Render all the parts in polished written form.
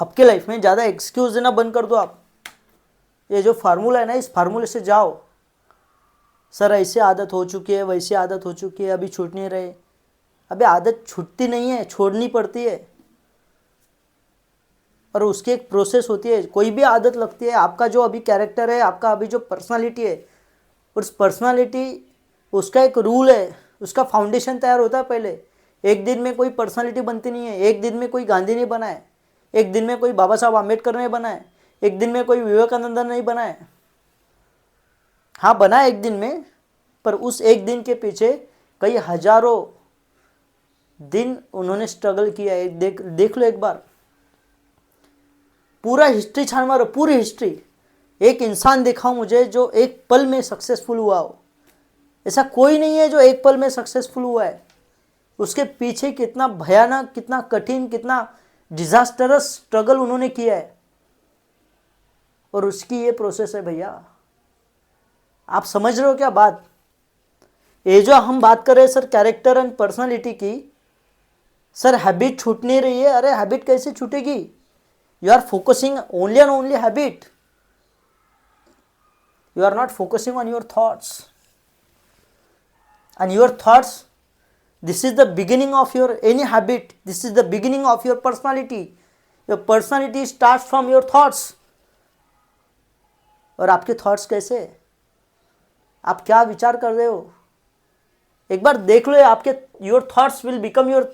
आपके लाइफ में ज़्यादा एक्सक्यूज देना बंद कर दो आप। ये जो फार्मूला है ना, इस फार्मूले से जाओ। सर ऐसे आदत हो चुकी है, वैसे आदत हो चुकी है, अभी छूट नहीं रहे। अबे आदत छूटती नहीं है, छोड़नी पड़ती है, और उसकी एक प्रोसेस होती है। कोई भी आदत लगती है, आपका जो अभी कैरेक्टर है, आपका अभी जो पर्सनालिटी है, उस पर्सनालिटी, उसका एक रूल है, उसका फाउंडेशन तैयार होता है पहले। एक दिन में कोई पर्सनालिटी बनती नहीं है, एक दिन में कोई गांधी नहीं बना है, एक दिन में कोई बाबा साहब आम्बेडकर नहीं बना है, एक दिन में कोई विवेकानंद नहीं बना है। हाँ बना है एक दिन में, पर उस एक दिन के पीछे कई हजारों दिन उन्होंने स्ट्रगल किया है। देख लो एक बार, पूरा हिस्ट्री छान मारो, पूरी हिस्ट्री। एक इंसान दिखाओ मुझे जो एक पल में सक्सेसफुल हुआ हो। ऐसा कोई नहीं है जो एक पल में सक्सेसफुल हुआ है। उसके पीछे कितना भयानक, कितना कठिन, कितना डिजास्टरस स्ट्रगल उन्होंने किया है, और उसकी ये प्रोसेस है भैया। आप समझ रहे हो क्या बात? ये जो हम बात कर रहे हैं सर कैरेक्टर एंड पर्सनालिटी की, सर हैबिट छूट नहीं रही है। अरे हैबिट कैसे छूटेगी? You are focusing only and only habit, you are not focusing on your thoughts, and your thoughts, this is the beginning of your any habit, this is the beginning of your personality. Your personality starts from your thoughts. और आपके thoughts कैसे, आप क्या विचार कर रहे हो, एक बार देख लो। आपके your thoughts will become your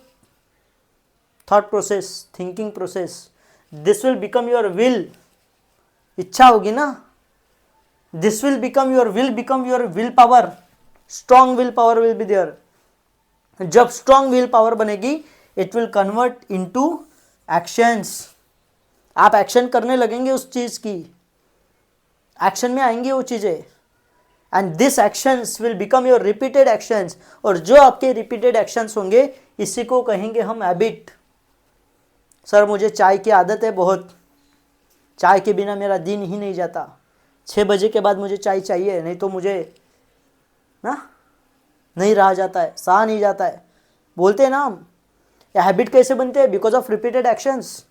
thought process, thinking process, this will become your will. इच्छा होगी ना, this will become your will power. Strong will power will be there. जब strong will power बनेगी, it will convert into actions. आप action करने लगेंगे उस चीज की, एक्शन में आएंगी वो चीजें, and this actions will become your repeated actions. और जो आपके repeated actions होंगे, इसी को कहेंगे हम हैबिट। सर मुझे चाय की आदत है बहुत, चाय के बिना मेरा दिन ही नहीं जाता, 6 बजे के बाद मुझे चाय चाहिए, नहीं तो मुझे ना नहीं रहा जाता है, सहा नहीं जाता है, बोलते हैं ना हम। ये हैबिट कैसे बनते हैं? Because of repeated actions.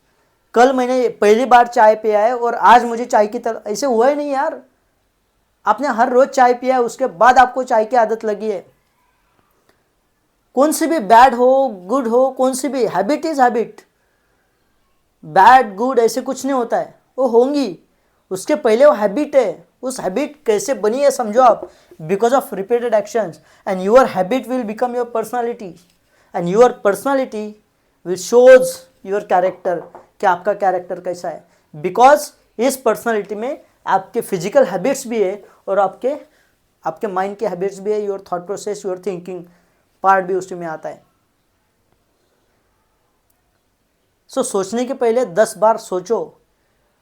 कल मैंने पहली बार चाय पिया है और आज मुझे चाय की तरह, ऐसे हुआ ही नहीं यार। आपने हर रोज चाय पिया है, उसके बाद आपको चाय की आदत लगी है। कौन सी भी बैड हो गुड हो, कौन सी भी habit is habit. Bad good ऐसे कुछ नहीं होता है, वो होंगी, उसके पहले वो हैबिट है। उस हैबिट कैसे बनी है समझो आप, because of repeated actions, and your habit will become your personality, and your personality will shows your character, कि आपका कैरेक्टर कैसा है। बिकॉज इस पर्सनालिटी में आपके फिजिकल हैबिट्स भी है, और आपके माइंड के हैबिट्स भी है, your thought process, your thinking part भी उसी में आता है। सो सोचने के पहले 10 बार सोचो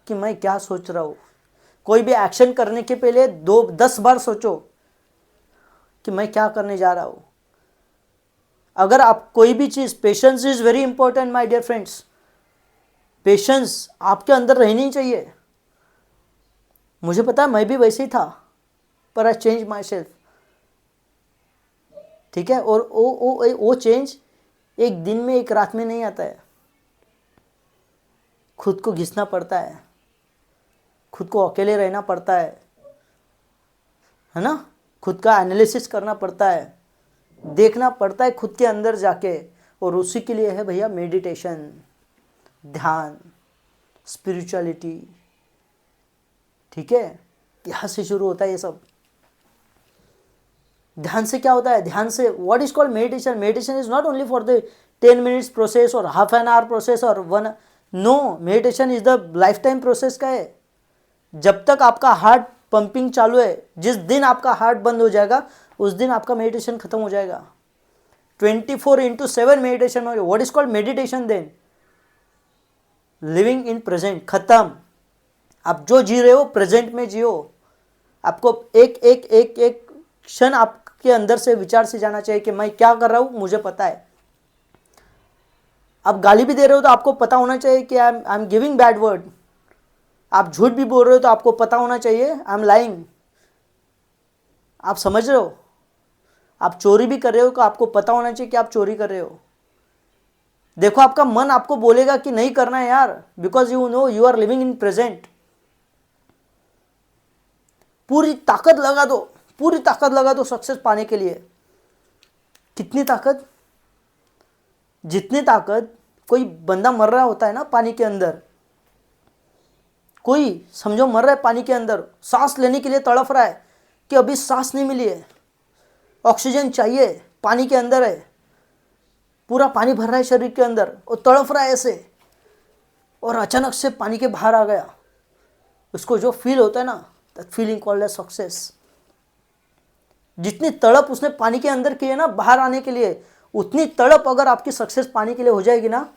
कि मैं क्या सोच रहा हूँ। कोई भी एक्शन करने के पहले 10 बार सोचो कि मैं क्या करने जा रहा हूँ। अगर आप कोई भी चीज़, patience is very important my dear friends. Patience आपके अंदर रहनी चाहिए। मुझे पता है मैं भी वैसे ही था, पर आई चेंज माई सेल्फ। ठीक है, और वो चेंज एक दिन में, एक रात में नहीं आता है। खुद को घिसना पड़ता है, खुद को अकेले रहना पड़ता है ना, खुद का एनालिसिस करना पड़ता है, देखना पड़ता है खुद के अंदर जाके। और उसी के लिए है भैया मेडिटेशन, ध्यान, स्पिरिचुअलिटी। ठीक है, यहाँ से शुरू होता है ये सब। ध्यान से क्या होता है? ध्यान से what is called meditation. Meditation is not only for the 10 minutes process और हाफ एन आवर प्रोसेस और 1। No, meditation is the life time process का है। जब तक आपका हार्ट पंपिंग चालू है, जिस दिन आपका हार्ट बंद हो जाएगा उस दिन आपका मेडिटेशन खत्म हो जाएगा। 24/7 meditation. What is called meditation then? Living in present. खत्म। आप जो जी रहे हो प्रेजेंट में जियो। आपको एक एक एक एक क्षण आपके अंदर से विचार से जाना चाहिए कि मैं क्या कर रहा हूं, मुझे पता है। आप गाली भी दे रहे हो तो आपको पता होना चाहिए कि I am giving bad word. आप झूठ भी बोल रहे हो तो आपको पता होना चाहिए आई एम लाइंग। आप समझ रहे हो? आप चोरी भी कर रहे हो तो आपको पता होना चाहिए कि आप चोरी कर रहे हो। देखो आपका मन आपको बोलेगा कि नहीं करना है यार, because you know you are living in present. पूरी ताकत लगा दो, पूरी ताकत लगा दो सक्सेस पाने के लिए। कितनी ताकत? जितनी ताकत कोई बंदा मर रहा होता है ना पानी के अंदर, कोई समझो मर रहा है पानी के अंदर, सांस लेने के लिए तड़फ रहा है कि अभी सांस नहीं मिली है, ऑक्सीजन चाहिए, पानी के अंदर है, पूरा पानी भर रहा है शरीर के अंदर और तड़फ रहा है ऐसे, और अचानक से पानी के बाहर आ गया, उसको जो फील होता है ना, that feeling called as success. जितनी तड़प उसने पानी के अंदर की है ना बाहर आने के लिए, उतनी तड़प अगर आपकी सक्सेस पाने के लिए हो जाएगी ना,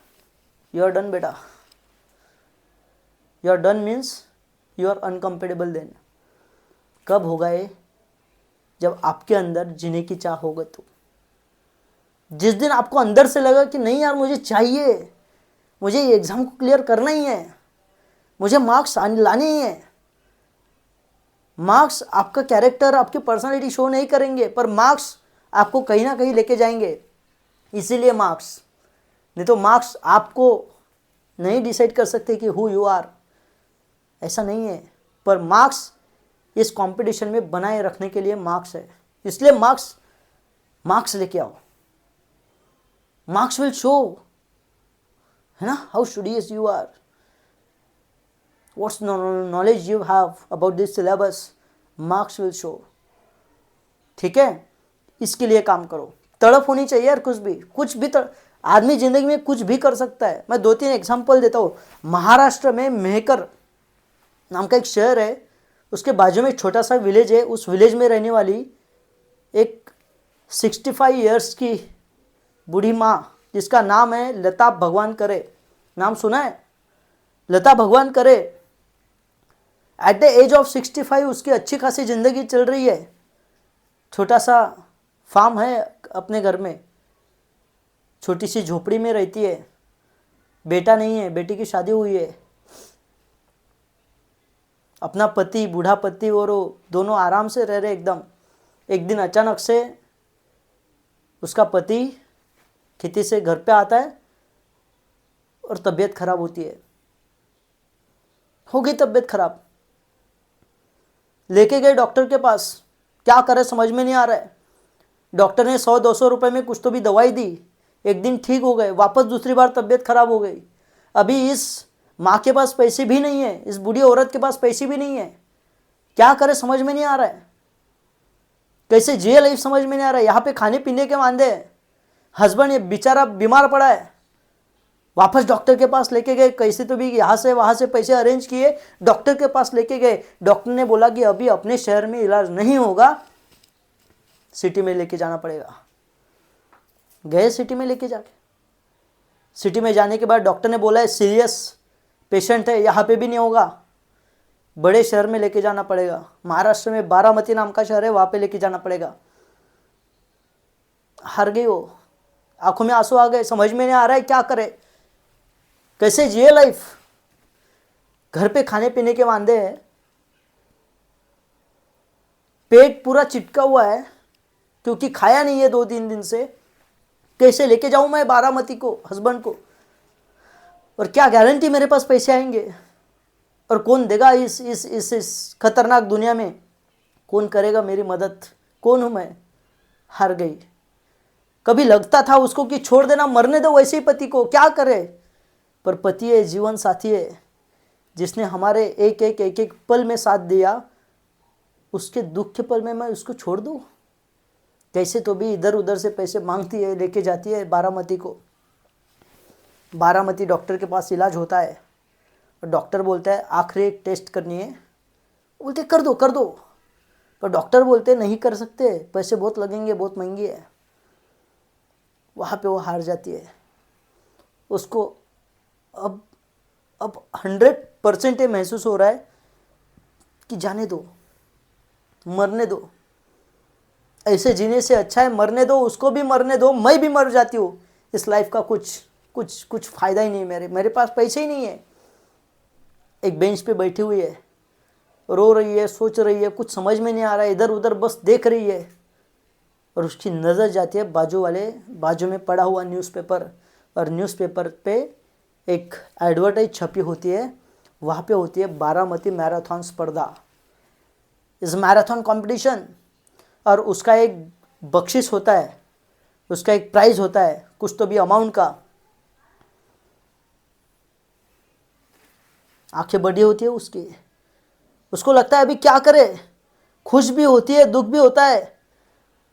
यू आर डन बेटा। You are done means you are uncompetable then. कब होगा ये? जब आपके अंदर जीने की चाह होगा। तो जिस दिन आपको अंदर से लगा कि नहीं यार मुझे चाहिए, मुझे ये एग्जाम को क्लियर करना ही है, मुझे मार्क्स लाने ही है। मार्क्स आपका कैरेक्टर, आपकी पर्सनालिटी शो नहीं करेंगे, पर मार्क्स आपको कहीं ना कहीं लेके जाएंगे। इसीलिए मार्क्स, नहीं तो मार्क्स आपको नहीं डिसाइड कर सकते कि हु यू आर, ऐसा नहीं है। पर मार्क्स इस कंपटीशन में बनाए रखने के लिए मार्क्स है, इसलिए मार्क्स लेके आओ। मार्क्स विल शो, है ना, how studious you are, what's knowledge you have about this syllabus, marks will show. ठीक है, इसके लिए काम करो। तड़प होनी चाहिए यार, कुछ भी आदमी जिंदगी में कुछ भी कर सकता है। मैं 2-3 एग्जांपल देता हूँ। महाराष्ट्र में मेहकर नाम का एक शहर है, उसके बाजू में एक छोटा सा विलेज है। उस विलेज में रहने वाली एक 65 इयर्स की बूढ़ी माँ, जिसका नाम है लता भगवान करे। नाम सुना है? लता भगवान करे। एट द एज ऑफ 65 उसकी अच्छी खासी ज़िंदगी चल रही है। छोटा सा फार्म है अपने घर में, छोटी सी झोपड़ी में रहती है। बेटा नहीं है, बेटी की शादी हुई है। अपना पति, बूढ़ा पति और वो दोनों आराम से रह रहे एकदम। एक दिन अचानक से उसका पति खेती से घर पे आता है और तबीयत खराब होती है। हो गई तबीयत खराब, लेके गए डॉक्टर के पास। क्या करे समझ में नहीं आ रहा है। डॉक्टर ने 100-200 रुपए में कुछ तो भी दवाई दी। एक दिन ठीक हो गए, वापस दूसरी बार तबीयत खराब हो गई। अभी इस माँ के पास पैसे भी नहीं है, इस बूढ़ी औरत के पास पैसे भी नहीं है। क्या करे समझ में नहीं आ रहा है, कैसे जिए लाइफ समझ में नहीं आ रहा है। यहाँ पे खाने पीने के वांदे हैं, हस्बैंड ये बेचारा बीमार पड़ा है। वापस डॉक्टर के पास लेके गए, कैसे तो भी यहाँ से वहाँ से पैसे अरेंज किए, डॉक्टर के पास लेके गए। डॉक्टर ने बोला कि अभी अपने शहर में इलाज नहीं होगा, सिटी में लेके जाना पड़ेगा। गए सिटी में लेके जाके, सिटी में जाने के बाद डॉक्टर ने बोला है सीरियस पेशेंट है, यहाँ पे भी नहीं होगा, बड़े शहर में लेके जाना पड़ेगा। महाराष्ट्र में बारामती नाम का शहर है, वहाँ पे लेके जाना पड़ेगा। हार गई वो, आंखों में आंसू आ गए, समझ में नहीं आ रहा है क्या करे, कैसे जिए लाइफ। घर पे खाने पीने के वांदे हैं, पेट पूरा चिटका हुआ है क्योंकि खाया नहीं है 2-3 दिन से। कैसे लेके जाऊं मैं बारामती को, हस्बैंड को, और क्या गारंटी मेरे पास पैसे आएंगे, और कौन देगा इस खतरनाक दुनिया में, कौन करेगा मेरी मदद, कौन हूं मैं। हार गई। कभी लगता था उसको कि छोड़ देना, मरने दो वैसे ही पति को, क्या करे, पर पति है, जीवन साथी है, जिसने हमारे एक एक पल में साथ दिया। उसके दुख के पल में मैं उसको छोड़ दूं? कैसे तो भी इधर उधर से पैसे मांगती है, लेके जाती है बारामती को। बारामती डॉक्टर के पास इलाज होता है और डॉक्टर बोलता है आखिरी एक टेस्ट करनी है। बोलते कर दो कर दो, पर डॉक्टर बोलते नहीं कर सकते, पैसे बहुत लगेंगे, बहुत महंगी है। वहाँ पे वो हार जाती है। उसको अब 100% ये महसूस हो रहा है कि जाने दो, मरने दो, ऐसे जीने से अच्छा है मरने दो, उसको भी मरने दो, मैं भी मर जाती हूँ। इस लाइफ का कुछ फ़ायदा ही नहीं, मेरे पास पैसे ही नहीं है। एक बेंच पे बैठी हुई है, रो रही है, सोच रही है, कुछ समझ में नहीं आ रहा है, इधर उधर बस देख रही है। और उसकी नज़र जाती है बाजू में पड़ा हुआ न्यूज़पेपर, और न्यूज़पेपर पे एक एडवर्टाइज छपी होती है, वहाँ पे होती है बारामती मैराथन स्पर्धा, इस मैराथन कंपटीशन, और उसका एक बख्शिश होता है, उसका एक प्राइज होता है कुछ तो भी अमाउंट का। आंखें बड़ी होती है उसकी, उसको लगता है अभी क्या करे, खुश भी होती है, दुख भी होता है।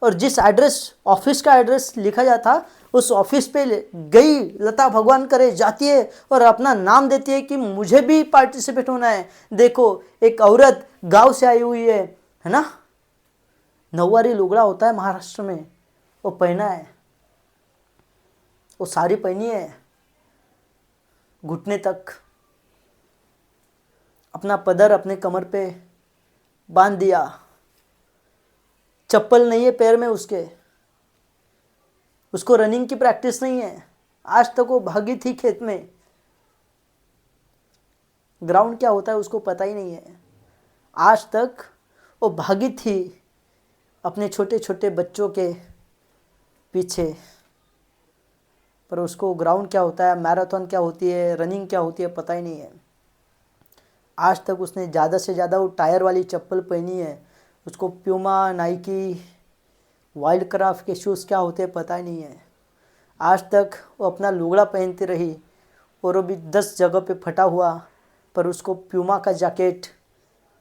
और जिस एड्रेस, ऑफिस का एड्रेस लिखा जाता, उस ऑफिस पे गई लता भगवान करे, जाती है और अपना नाम देती है कि मुझे भी पार्टिसिपेट होना है। देखो एक औरत गांव से आई हुई है ना, नौवारी लुगड़ा होता है महाराष्ट्र में, वो पहना है, वो साड़ी पहनी है घुटने तक, अपना पदर अपने कमर पे बांध दिया, चप्पल नहीं है पैर में उसको रनिंग की प्रैक्टिस नहीं है, आज तक वो भागी थी खेत में, ग्राउंड क्या होता है उसको पता ही नहीं है, आज तक वो भागी थी अपने छोटे छोटे बच्चों के पीछे, पर उसको ग्राउंड क्या होता है, मैराथन क्या होती है, रनिंग क्या होती है पता ही नहीं है। आज तक उसने ज़्यादा से ज़्यादा वो टायर वाली चप्पल पहनी है, उसको प्यूमा, नाइकी, वाइल्ड क्राफ्ट के शूज़ क्या होते हैं पता ही नहीं है। आज तक वो अपना लुगड़ा पहनती रही और वो भी 10 जगह पे फटा हुआ, पर उसको प्यूमा का जैकेट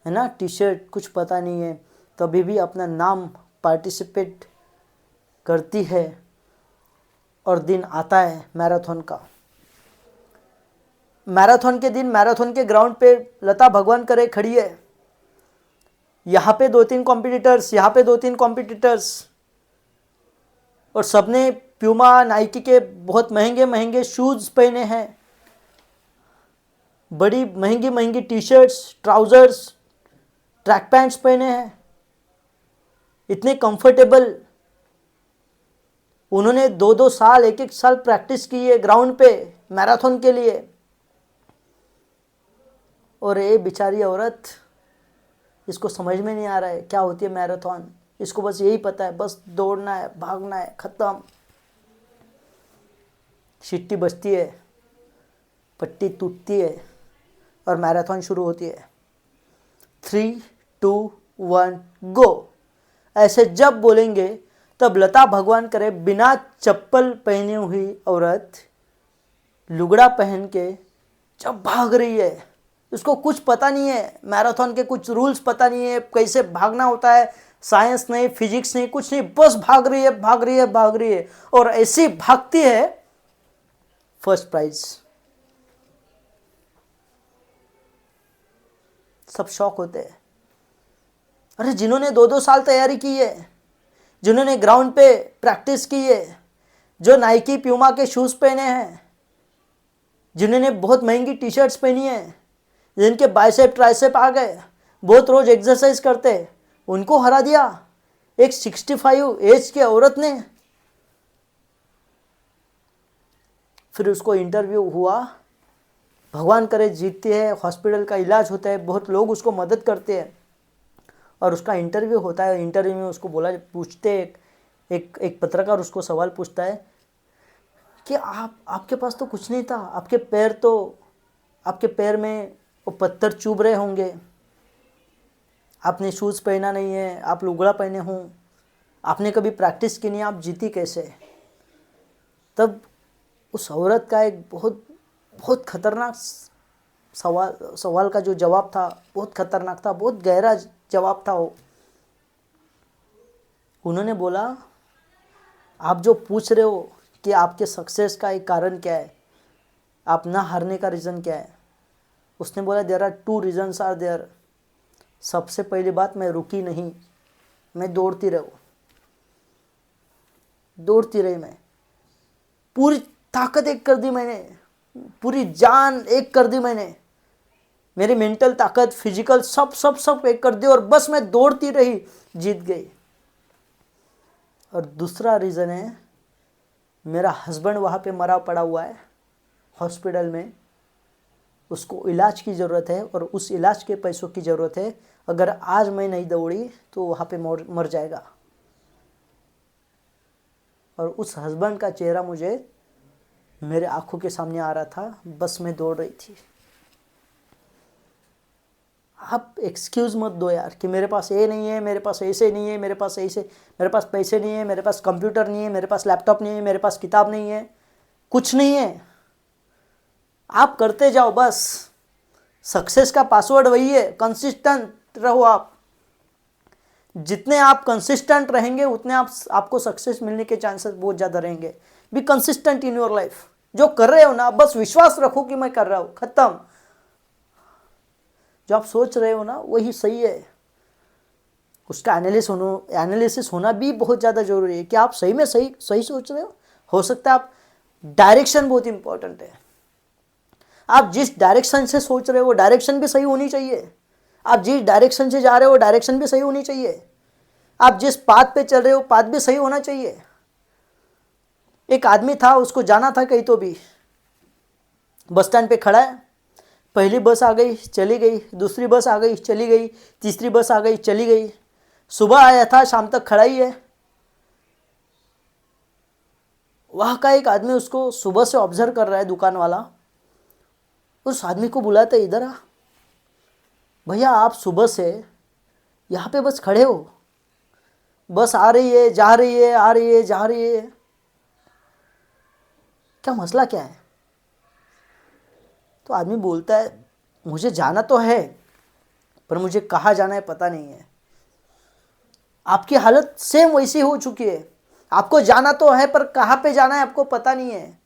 है ना, टी शर्ट कुछ पता नहीं है, तभी भी अपना नाम पार्टिसिपेट करती है। और दिन आता है मैराथन का, मैराथन के दिन मैराथन के ग्राउंड पे लता भगवान करे खड़ी है, यहाँ पे 2-3 कॉम्पिटिटर्स, यहाँ पे 2-3 कॉम्पिटिटर्स, और सबने प्यूमा, नाइकी के बहुत महंगे महंगे शूज़ पहने हैं, बड़ी महंगी महंगी T shirts, trousers, track pants पहने हैं, इतने कंफर्टेबल। उन्होंने 2-2 साल, 1-1 साल प्रैक्टिस की है ग्राउंड पे मैराथन के लिए, और ये बेचारी औरत, इसको समझ में नहीं आ रहा है क्या होती है मैराथन, इसको बस यही पता है बस दौड़ना है, भागना है, ख़त्म। सीटी बजती है, पट्टी टूटती है और मैराथन शुरू होती है। 3, 2, 1 गो, ऐसे जब बोलेंगे तब लता भगवान करे बिना चप्पल पहनी हुई औरत लुगड़ा पहन के जब भाग रही है, उसको कुछ पता नहीं है, मैराथन के कुछ रूल्स पता नहीं है, कैसे भागना होता है, साइंस नहीं, फिजिक्स नहीं, कुछ नहीं, बस भाग रही है, भाग रही है, भाग रही है, और ऐसी भागती है, फर्स्ट प्राइज। सब शौक होते हैं, अरे जिन्होंने 2-2 साल तैयारी की है, जिन्होंने ग्राउंड पे प्रैक्टिस की है, जो नाइकी प्यूमा के शूज़ पहने हैं, जिन्होंने बहुत महंगी टी शर्ट्स पहनी है, जिनके बाइसेप ट्राइसेप आ गए, बहुत रोज एक्सरसाइज करते, उनको हरा दिया एक 65 एज की औरत ने। फिर उसको इंटरव्यू हुआ, भगवान करे जीतती है, हॉस्पिटल का इलाज होता है, बहुत लोग उसको मदद करते हैं, और उसका इंटरव्यू होता है। इंटरव्यू में उसको पूछते, एक पत्रकार उसको सवाल पूछता है कि आपके पास तो कुछ नहीं था, आपके पैर में वो पत्थर चुभ रहे होंगे, आपने शूज़ पहना नहीं है, आप लुगड़ा पहने हों, आपने कभी प्रैक्टिस की नहीं, आप जीती कैसे? तब उस औरत का एक बहुत बहुत खतरनाक सवाल का जो जवाब था, बहुत खतरनाक था, बहुत गहरा जवाब था वो। उन्होंने बोला, आप जो पूछ रहे हो कि आपके सक्सेस का एक कारण क्या है, आप ना हारने का रीज़न क्या है, उसने बोला there are 2 reasons are there. सबसे पहली बात, मैं रुकी नहीं, मैं दौड़ती रही, मैं पूरी ताकत एक कर दी मैंने, पूरी जान एक कर दी मैंने, मेरी मेंटल ताकत, फिजिकल सब एक कर दी, और बस मैं दौड़ती रही, जीत गई। और दूसरा रीज़न है, मेरा हस्बैंड वहाँ पे मरा पड़ा हुआ है हॉस्पिटल में, उसको इलाज की ज़रूरत है और उस इलाज के पैसों की ज़रूरत है, अगर आज मैं नहीं दौड़ी तो वहाँ पे मर जाएगा। और उस हस्बैंड का चेहरा मुझे मेरे आंखों के सामने आ रहा था, बस में दौड़ रही थी। आप एक्सक्यूज़ मत दो यार कि मेरे पास ये नहीं है, मेरे पास ऐसे नहीं है, मेरे पास ऐसे, मेरे पास पैसे नहीं है, मेरे पास कंप्यूटर नहीं है, मेरे पास लैपटॉप नहीं है, मेरे पास किताब नहीं है, कुछ नहीं है। आप करते जाओ बस। सक्सेस का पासवर्ड वही है, कंसिस्टेंट रहो आप। जितने आप कंसिस्टेंट रहेंगे उतने आपको सक्सेस मिलने के चांसेस बहुत ज़्यादा रहेंगे। Be consistent in your life. जो कर रहे हो ना, बस विश्वास रखो कि मैं कर रहा हूँ, खत्म। जो आप सोच रहे हो ना वही सही है, उसका एनालिसिस होना भी बहुत ज़्यादा जरूरी है कि आप सही में सही सोच रहे हो सकता है आप डायरेक्शन बहुत इंपॉर्टेंट है। आप जिस डायरेक्शन से सोच रहे हो वो डायरेक्शन भी सही होनी चाहिए। आप जिस डायरेक्शन से जा रहे हो डायरेक्शन भी सही होनी चाहिए। आप जिस पाथ पे चल रहे हो पाथ भी सही होना चाहिए। एक आदमी था, उसको जाना था कहीं तो भी, बस स्टैंड पे खड़ा है, पहली बस आ गई चली गई, दूसरी बस आ गई चली गई, तीसरी बस आ गई चली गई। सुबह आया था, शाम तक खड़ा ही है। वहाँ का एक आदमी उसको सुबह से ऑब्जर्व कर रहा है, दुकान वाला। उस आदमी को बुलाता है, इधर आ भैया, आप सुबह से यहाँ पे बस खड़े हो, बस आ रही है जा रही है, आ रही है जा रही है, क्या मसला क्या है? तो आदमी बोलता है, मुझे जाना तो है पर मुझे कहाँ जाना है पता नहीं है। आपकी हालत सेम वैसी हो चुकी है, आपको जाना तो है पर कहाँ पे जाना है आपको पता नहीं है।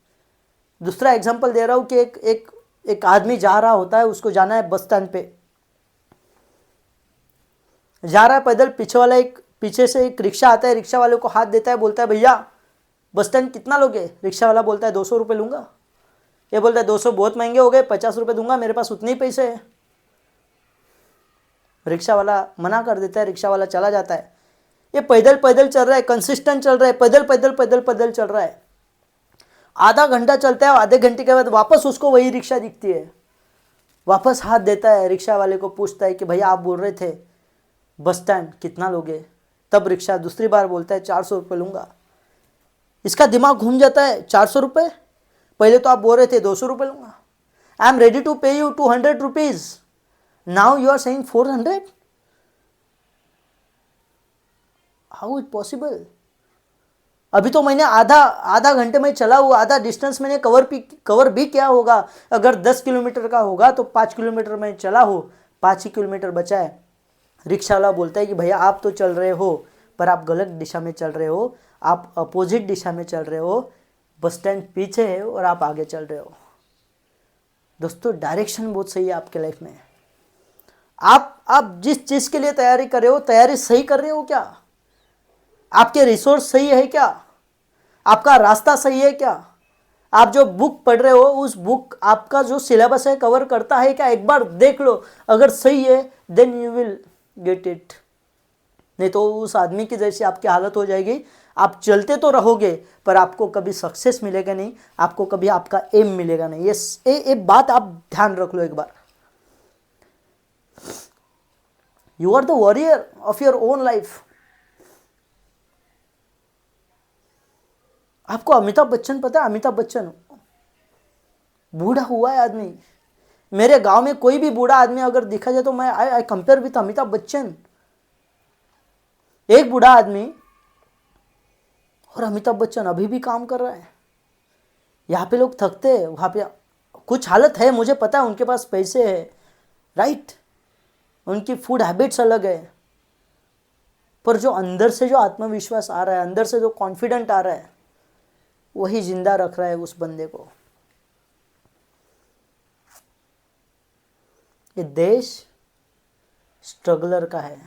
दूसरा एग्जांपल दे रहा हूँ कि एक आदमी जा रहा होता है, उसको जाना है बस स्टैंड पे, जा रहा है पैदल, पीछे से एक रिक्शा आता है, रिक्शा वाले को हाथ देता है, बोलता है भैया बस स्टैंड कितना लोगे? रिक्शा वाला बोलता है 200 रुपये लूँगा। ये बोलता है 200 बहुत महंगे हो गए, 50 रुपये दूंगा, मेरे पास उतने ही पैसे हैं। रिक्शा वाला मना कर देता है, रिक्शा वाला चला जाता है। ये पैदल पैदल चल रहा है, कंसिस्टेंट चल रहा है, पैदल पैदल पैदल पैदल चल रहा है। आधा घंटा चलता है, आधे घंटे के बाद वापस उसको वही रिक्शा दिखती है, वापस हाथ देता है, रिक्शा वाले को पूछता है कि भैया आप बोल रहे थे बस स्टैंड कितना लोगे? तब रिक्शा दूसरी बार बोलता है 400 रुपये लूँगा। इसका दिमाग घूम जाता है, 400 रुपये? पहले तो आप बोल रहे थे 200 रुपये लूँगा। I am ready to pay you 200 rupees, now you are saying 400। How it possible? अभी तो मैंने आधा घंटे में चला हुआ, आधा डिस्टेंस मैंने कवर भी किया होगा। अगर 10 किलोमीटर का होगा तो 5 किलोमीटर में चला हो, 5 ही किलोमीटर बचा है। रिक्शा वाला बोलता है कि भैया आप तो चल रहे हो पर आप गलत दिशा में चल रहे हो, आप अपोजिट दिशा में चल रहे हो, बस स्टैंड पीछे है और आप आगे चल रहे हो। दोस्तों डायरेक्शन बहुत सही है आपके लाइफ में। आप जिस चीज़ के लिए तैयारी कर रहे हो, तैयारी सही कर रहे हो क्या? आपके रिसोर्स सही है क्या? आपका रास्ता सही है क्या? आप जो बुक पढ़ रहे हो उस बुक आपका जो सिलेबस है कवर करता है क्या? एक बार देख लो, अगर सही है then you will get it. नहीं तो उस आदमी की जैसी आपकी हालत हो जाएगी। आप चलते तो रहोगे पर आपको कभी सक्सेस मिलेगा नहीं, आपको कभी आपका एम मिलेगा नहीं। ये बात आप ध्यान रख लो एक बार। You are the warrior of your own life. आपको अमिताभ बच्चन पता है? अमिताभ बच्चन बूढ़ा हुआ है आदमी। मेरे गांव में कोई भी बूढ़ा आदमी अगर दिखा जाए तो मैं I compare with Amitabh Bachchan. एक बूढ़ा आदमी और अमिताभ बच्चन अभी भी काम कर रहा है। यहाँ पे लोग थकते हैं, वहाँ पे कुछ हालत है, मुझे पता है उनके पास पैसे है, राइट, उनकी फूड हैबिट्स अलग है, पर जो अंदर से जो आत्मविश्वास आ रहा है, अंदर से जो कॉन्फिडेंट आ रहा है, वही जिंदा रख रहा है उस बंदे को। ये देश स्ट्रगलर का है,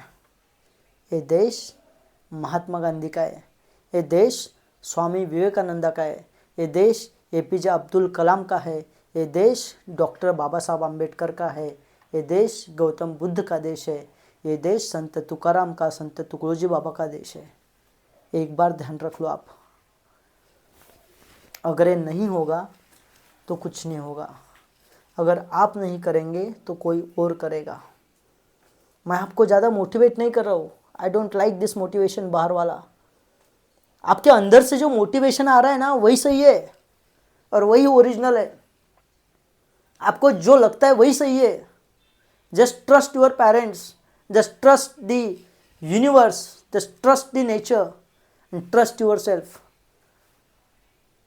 ये देश महात्मा गांधी का है, ये देश स्वामी विवेकानंद का है, ये देश एपीजे अब्दुल कलाम का है, ये देश डॉक्टर बाबा साहब आम्बेडकर का है, ये देश गौतम बुद्ध का देश है, ये देश संत तुकाराम का, संत तुकडोजी बाबा का देश है। एक बार ध्यान रख लो आप। अगर ये नहीं होगा तो कुछ नहीं होगा। अगर आप नहीं करेंगे तो कोई और करेगा। मैं आपको ज़्यादा मोटिवेट नहीं कर रहा हूँ। I don't like this motivation बाहर वाला। आपके अंदर से जो मोटिवेशन आ रहा है ना वही सही है। और वही ओरिजिनल है। आपको जो लगता है वही सही है। Just trust your parents, just trust the universe, just trust the nature and trust your self.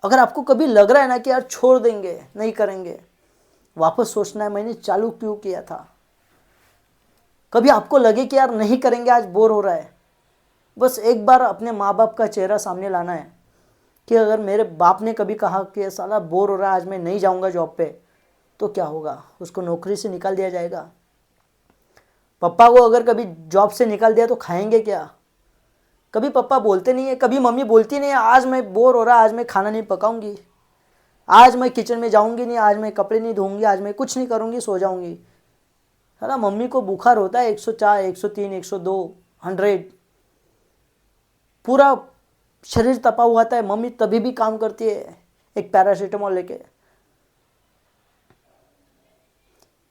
अगर आपको कभी लग रहा है ना कि यार छोड़ देंगे, नहीं करेंगे, वापस सोचना है मैंने चालू क्यों किया था। कभी आपको लगे कि यार नहीं करेंगे, आज बोर हो रहा है, बस एक बार अपने माँ बाप का चेहरा सामने लाना है कि अगर मेरे बाप ने कभी कहा कि साला बोर हो रहा है, आज मैं नहीं जाऊँगा जॉब पे, तो क्या होगा? उसको नौकरी से निकाल दिया जाएगा। पापा को अगर कभी जॉब से निकाल दिया तो खाएंगे क्या? कभी पापा बोलते नहीं है, कभी मम्मी बोलती नहीं है आज मैं बोर हो रहा है, आज मैं खाना नहीं पकाऊंगी, आज मैं किचन में जाऊंगी नहीं, आज मैं कपड़े नहीं धोऊंगी, आज मैं कुछ नहीं करूंगी, सो जाऊंगी। साला मम्मी को बुखार होता है 104, 103, 102, 100, पूरा शरीर तपा हुआ था, मम्मी तभी भी काम करती है एक पैरासीटामोल लेके।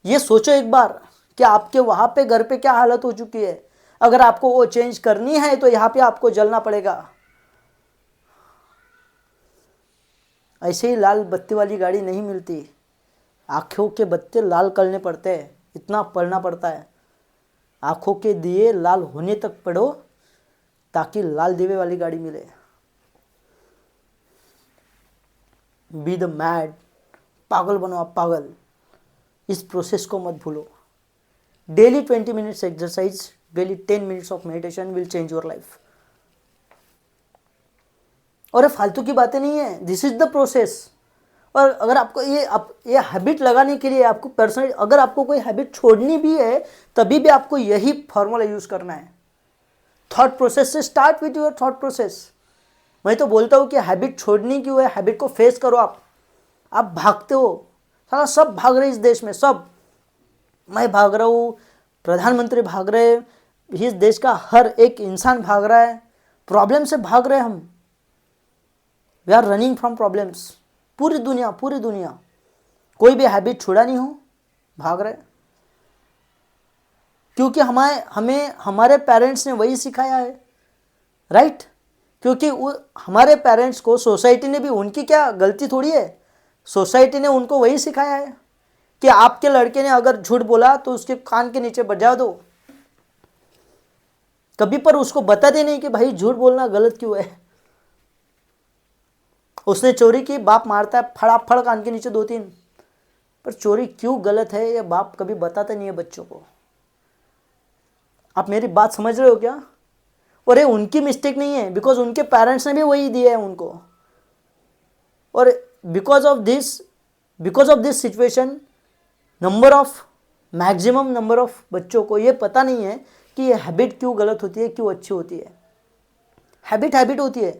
ये सोचो एक बार कि आपके वहां पे घर पे क्या हालत हो चुकी है। अगर आपको वो चेंज करनी है तो यहाँ पे आपको जलना पड़ेगा। ऐसे ही लाल बत्ती वाली गाड़ी नहीं मिलती, आंखों के बत्ते लाल करने पड़ते हैं, इतना पढ़ना पड़ता है। आंखों के दिए लाल होने तक पढ़ो ताकि लाल दिवे वाली गाड़ी मिले। बी द मैड, पागल बनो आप, पागल। इस प्रोसेस को मत भूलो। Daily 20 minutes exercise, daily 10 minutes of meditation will change your life. और ये फालतू की बातें नहीं है, दिस इज द प्रोसेस। और अगर आपको ये हैबिट लगाने के लिए आपको पर्सनल, अगर आपको कोई हैबिट छोड़नी भी है तभी भी आपको यही फॉर्मूला यूज करना है। थॉट प्रोसेस से start with your thought process. मैं तो बोलता हूँ कि हैबिट छोड़नी क्यों है, हैबिट को फेस करो। आप भागते हो, साला सब भाग रहे इस देश में, सब। मैं भाग रहा हूँ, प्रधानमंत्री भाग रहे, इस देश का हर एक इंसान भाग रहा है, प्रॉब्लम से भाग रहे हम। We are running from problems. पूरी दुनिया कोई भी हैबिट छुड़ा नहीं हो, भाग रहे। क्योंकि हमें हमारे पेरेंट्स ने वही सिखाया है, राइट? क्योंकि हमारे पेरेंट्स को सोसाइटी ने भी, उनकी क्या गलती थोड़ी है, सोसाइटी ने उनको वही सिखाया है कि आपके लड़के ने अगर झूठ बोला तो उसके कान के नीचे बजा दो। कभी पर उसको बता दे नहीं कि भाई झूठ बोलना गलत क्यों है। उसने चोरी की, बाप मारता है फड़ाफड़ कान के नीचे 2-3, पर चोरी क्यों गलत है ये बाप कभी बताता नहीं है बच्चों को। आप मेरी बात समझ रहे हो क्या? और ये उनकी मिस्टेक नहीं है, बिकॉज उनके पेरेंट्स ने भी वही दिया है उनको। और because of this situation maximum number of बच्चों को ये पता नहीं है कि ये हैबिट क्यों गलत होती है, क्यों अच्छी होती है। हैबिट होती है,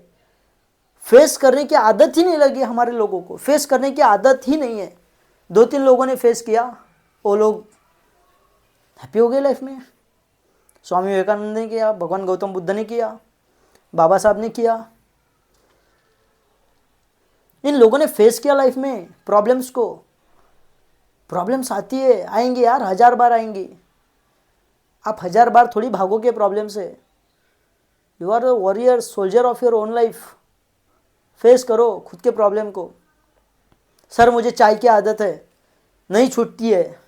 फेस करने की आदत ही नहीं लगी हमारे लोगों को, फेस करने की आदत ही नहीं है। 2-3 लोगों ने फेस किया, वो लोग हैप्पी हो गए लाइफ में। स्वामी विवेकानंद ने किया, भगवान गौतम बुद्ध ने किया, बाबा साहब ने किया। इन लोगों ने फेस किया लाइफ में प्रॉब्लम्स को। प्रॉब्लम्स आती है, आएंगे यार, 1000 बार आएंगी। आप 1000 बार थोड़ी भागोगे प्रॉब्लम से। You are a warrior, soldier of your own life. Face करो खुद के प्रॉब्लम को। सर मुझे चाय की आदत है, नहीं छूटती है,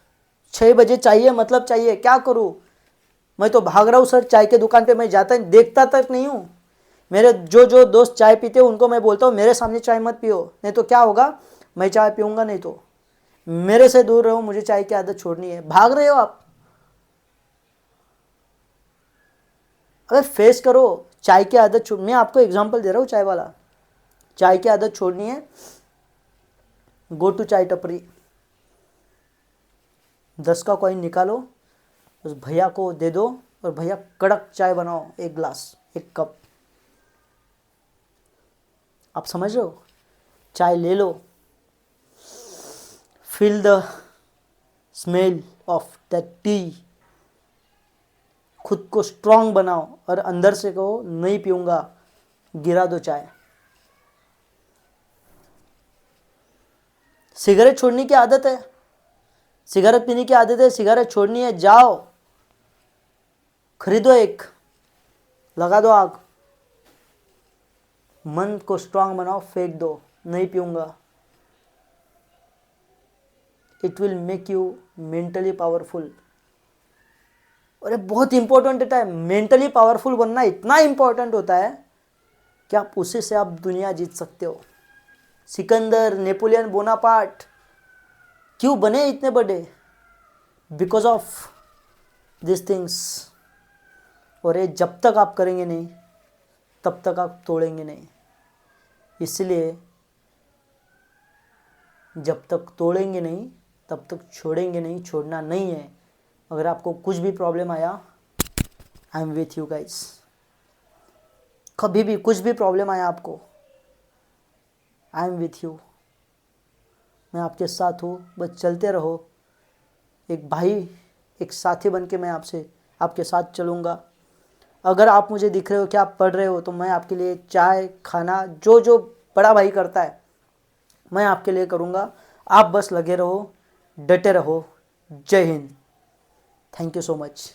6 बजे चाहिए, मतलब चाहिए, क्या करूँ? मैं तो भाग रहा हूँ सर, चाय के दुकान पे मैं जाता देखता तक नहीं हूँ। मेरे जो दोस्त चाय पीते हैं उनको मैं बोलता हूँ मेरे सामने चाय मत पियो, नहीं तो क्या होगा, मैं चाय पीऊँगा, नहीं तो मेरे से दूर रहो, मुझे चाय की आदत छोड़नी है। भाग रहे हो आप। अबे फेस करो, चाय की आदत छोड़। मैं आपको एग्जांपल दे रहा हूँ, चाय वाला। चाय की आदत छोड़नी है, गो टू चाय टपरी, 10 का कॉइन निकालो, उस भैया को दे दो और भैया कड़क चाय बनाओ, 1 ग्लास, 1 कप। आप समझ रहे हो? चाय ले लो, feel the smell of that tea, खुद को स्ट्रांग बनाओ और अंदर से कहो नहीं पीऊंगा, गिरा दो चाय। सिगरेट छोड़ने की आदत है, सिगरेट पीने की आदत है, सिगरेट छोड़नी है, जाओ खरीदो एक, लगा दो आग, मन को स्ट्रांग बनाओ, फेंक दो, नहीं पीऊंगा। It will make you mentally powerful. और ये बहुत इंपॉर्टेंट होता है, मेंटली पावरफुल बनना इतना इंपॉर्टेंट होता है कि आप उसी से आप दुनिया जीत सकते हो। सिकंदर, नेपोलियन बोनापार्ट क्यों बने इतने बड़े? Because of this things. और ये जब तक आप करेंगे नहीं तब तक आप तोड़ेंगे नहीं। इसलिए जब तक तोड़ेंगे नहीं तब तक छोड़ेंगे नहीं, छोड़ना नहीं है। अगर आपको कुछ भी प्रॉब्लम आया, I am with you guys. कभी भी कुछ भी प्रॉब्लम आया आपको, आई एम विथ यू, मैं आपके साथ हूँ। बस चलते रहो, एक भाई एक साथी बन के मैं आपके साथ चलूँगा। अगर आप मुझे दिख रहे हो कि आप पढ़ रहे हो, तो मैं आपके लिए चाय खाना जो जो बड़ा भाई करता है मैं आपके लिए करूँगा। आप बस लगे रहो, डटे रहो। जय Hind. Thank you so much.